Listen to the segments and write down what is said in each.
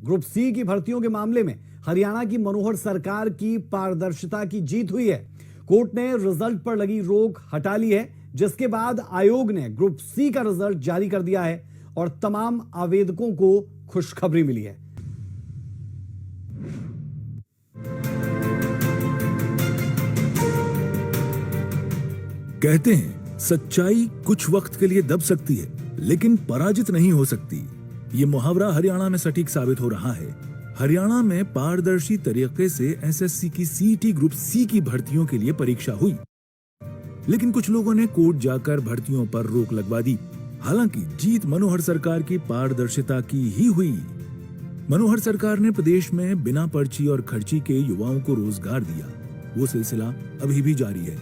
Group C की भर्तियों के मामले में हरियाणा की मनोहर सरकार की पारदर्शिता की जीत हुई है। कोर्ट ने रिजल्ट पर लगी रोक हटा ली है, जिसके बाद आयोग ने ग्रुप सी का रिजल्ट जारी कर दिया है और तमाम आवेदकों को खुशखबरी मिली है। कहते हैं सच्चाई कुछ वक्त के लिए दब सकती है, लेकिन पराजित नहीं हो सकती। ये मुहावरा हरियाणा में सटीक साबित हो रहा है। हरियाणा में पारदर्शी तरीके से एसएससी की सीईटी ग्रुप सी की भर्तियों के लिए परीक्षा हुई, लेकिन कुछ लोगों ने कोर्ट जाकर भर्तियों पर रोक लगवा दी। हालांकि जीत मनोहर सरकार की पारदर्शिता की ही हुई। मनोहर सरकार ने प्रदेश में बिना पर्ची और खर्ची के युवाओं को रोजगार दिया। वो सिलसिला अभी भी जारी है।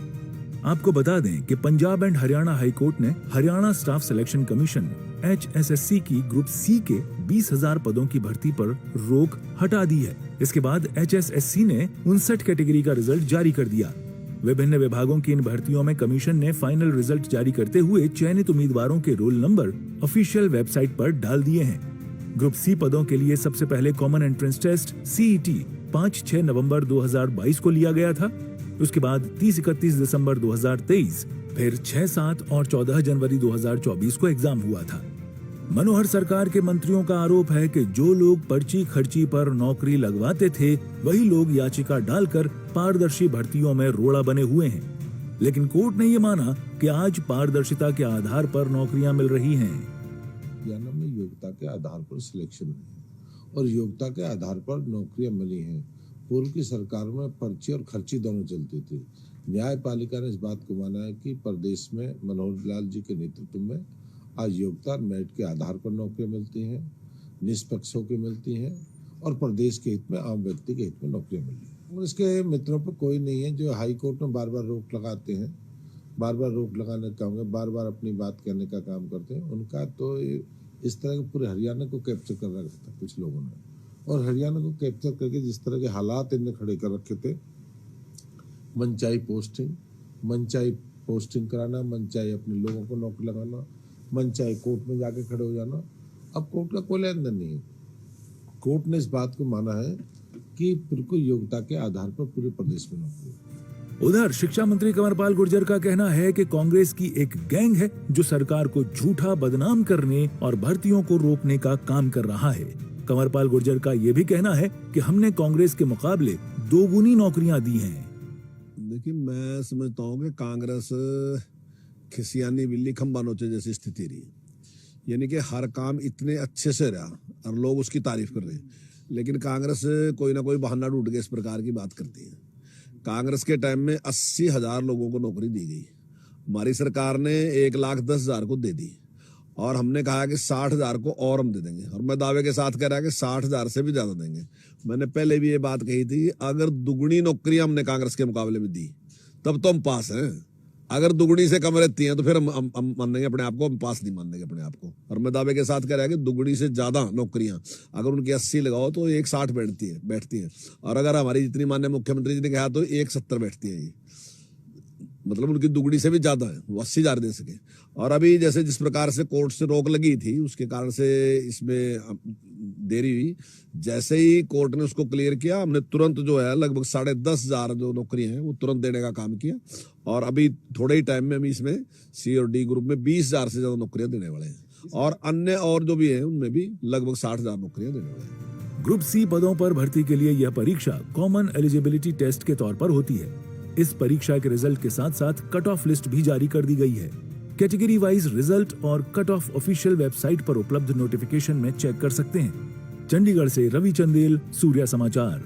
आपको बता दें कि Punjab and Haryana high court ने Haryana staff selection commission HSSC की ग्रुप सी के 20,000 पदों की भर्ती पर रोक हटा दी है। इसके बाद HSSC ने 59 कैटेगरी का रिजल्ट जारी कर दिया। विभिन्न विभागों की इन भर्तियों में कमीशन ने फाइनल रिजल्ट जारी करते हुए चयनित उम्मीदवारों के रोल नंबर ऑफिशियल वेबसाइट पर डाल दिए हैं। ग्रुप सी पदों के लिए सबसे पहले कॉमन एंट्रेंस टेस्ट CET 5-6 नवंबर 2022 को लिया गया था। उसके बाद 30-31 दिसंबर 2023, फिर 6-7 और 14 जनवरी 2024 को एग्जाम हुआ था। मनोहर सरकार के मंत्रियों का आरोप है कि जो लोग पर्ची खर्ची पर नौकरी लगवाते थे, वही लोग याचिका डालकर पारदर्शी भर्तियों में रोड़ा बने हुए हैं। लेकिन कोर्ट ने ये माना कि आज पारदर्शिता के आधार पर नौकरियां मिल रही हैं। हरियाणा में योग्यता के आधार पर सिलेक्शन है और योग्यता के आधार पर नौकरियां मिली हैं। पूर्व की सरकार में पर्ची और खर्ची दोनों चलती थी। न्यायपालिका ने इस बात को माना है कि प्रदेश में मनोहर लाल जी के नेतृत्व में आज योग्यता मेरिट के आधार पर नौकरियां मिलती हैं, निष्पक्ष होकर मिलती हैं और प्रदेश के हित में, आम व्यक्ति के हित में नौकरियां मिल रही हैं। इसके मित्रों पर कोई नहीं है जो हाई कोर्ट में बार बार रोक लगाते हैं, बार बार रोक लगाने का होंगे, बार बार अपनी बात कहने का काम करते हैं। उनका तो इस तरह के पूरे हरियाणा को कैप्चर कर रखा था कुछ लोगों ने, और हरियाणा को कैप्चर करके जिस तरह के हालात इनने खड़े कर रखे थे, मनचाही पोस्टिंग कराना, मनचाही अपने लोगों को नौकरी लगाना, मनचाही कोर्ट में जाके खड़े हो जाना। अब कोर्ट का कोई लेन देन नहीं है। कोर्ट ने इस बात को माना है कि बिल्कुल योग्यता के आधार पर पूरे प्रदेश में नौकरी है। उधर शिक्षा मंत्री कंवरपाल गुर्जर का कहना है कि कांग्रेस की एक गैंग है जो सरकार को झूठा बदनाम करने और भर्तियों को रोकने का काम कर रहा है। कंवरपाल गुर्जर का ये भी कहना है कि हमने कांग्रेस के मुकाबले 2 गुनी नौकरियां दी हैं। देखिए, मैं समझता हूँ कि कांग्रेस खिसियानी बिल्ली खंबा नोचे जैसी स्थिति रही, यानी कि हर काम इतने अच्छे से रहा और लोग उसकी तारीफ कर रहे हैं, लेकिन कांग्रेस कोई ना कोई बहाना ढूंढ के इस प्रकार की बात करती है। कांग्रेस के टाइम में 80,000 लोगों को नौकरी दी गई। हमारी सरकार ने 1,10,000 को दे दी और हमने कहा कि 60,000 को और हम दे देंगे, और मैं दावे के साथ कह रहा कि 60,000 से भी ज्यादा देंगे। मैंने पहले भी ये बात कही थी, अगर दुगनी नौकरियां हमने कांग्रेस के मुकाबले में दी तब तो हम पास हैं। अगर दुगनी से कम रहती हैं तो फिर हम मानेंगे अपने आप को, हम पास नहीं मानेंगे अपने आप को। और मैं दावे के साथ कह रहा कि दुगनी से ज्यादा नौकरियां अगर उनकी 80 लगाओ तो 160 बैठती है, और अगर हमारी जितनी माननीय मुख्यमंत्री जी ने कहा तो 170 बैठती है। ये मतलब उनकी दुगनी से भी ज्यादा है, वो 80,000 दे सके। और अभी जैसे जिस प्रकार से कोर्ट से रोक लगी थी, उसके कारण से इसमें देरी हुई। जैसे ही कोर्ट ने उसको क्लियर किया, हमने तुरंत जो है लगभग 10,500 जो नौकरियां हैं वो तुरंत देने का काम किया, और अभी थोड़े ही टाइम में हम इसमें C और D ग्रुप में 20,000 से ज्यादा नौकरियां देने वाले हैं, और अन्य और जो भी है उनमें भी लगभग 60,000 नौकरियां देने वाले हैं। ग्रुप सी पदों पर भर्ती के लिए यह परीक्षा कॉमन एलिजिबिलिटी टेस्ट के तौर पर होती है। इस परीक्षा के रिजल्ट के साथ साथ कट ऑफ लिस्ट भी जारी कर दी गई है। कैटेगरी वाइज रिजल्ट और कट ऑफ ऑफिशियल वेबसाइट पर उपलब्ध नोटिफिकेशन में चेक कर सकते हैं। चंडीगढ़ से रवि चंदेल, सूर्या समाचार।